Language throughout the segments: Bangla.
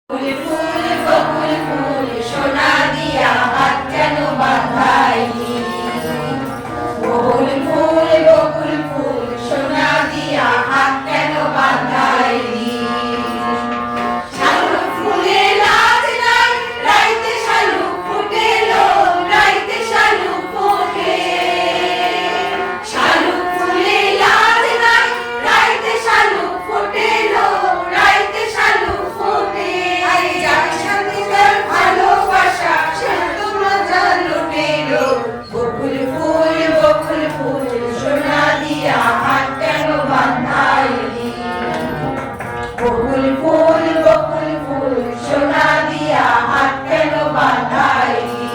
ফুল ফুল বকুল ফুল সোনা দিয়া হাত কেন বাঁধাইলি? ফুল ফুল বকুল ফুল সোনা দিয়া হাত কেন বাঁধাইলি? শালুক ফুলের লাজ নাই, রাইতে শালুক ফুটেলো, রাইতে শালুক ফোটে। শালুক ফুলের লাজ নাই, রাইতে শালুক ফুটেলো, রাইতে শালুক ফোটে। যার সাথে তার ভালোবাসা সে তো মজা লুটেলো। বকুল ফুল সোনা দিয়া হাত কেন বাঁধাইলি? বকুল ফুল সোনা দিয়া হাত কেন বাঁধাইলি?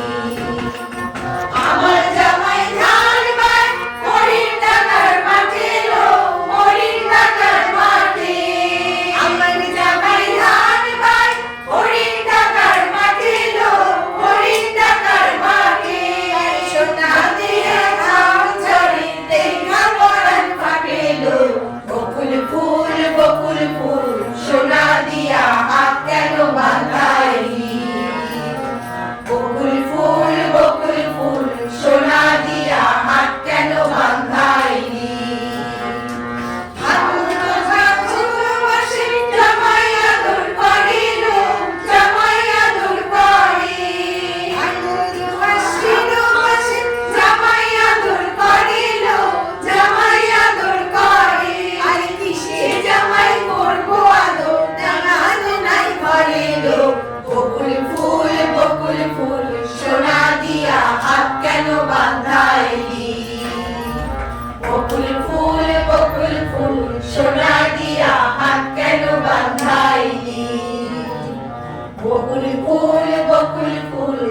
আমার জামাই ধান বায় হরিণ ডাকার মাঠে লো, হরিণ ডাকার মাঠে। আমার জামাই ধান বায় হরিণ ডাকার মাঠে লো, হরিণ ডাকার মাঠে। সোনা দিয়ে ধান ঝরে দেখা পরাণ ফাটেলো। বকুল ফুল সোনা দিয়া হাত কেন বাঁধাইলি? বকুল ফুল সোনা দিয়া হাত কেন বাঁধাইলি? জামাই আদর করে লো, জামাই আদর করে। জামাই আদর করে লো, জামাই আদর করে। আরে কিসের জামাই করবো আদর, জানাজ নাই ঘরে লো। বকুল ফুল সোনা দিয়া হাত কেন বাঁধাইলি? বকুল ফুল সোনা দিয়া হাত কেন বাঁধাইলি? বকুল ফুল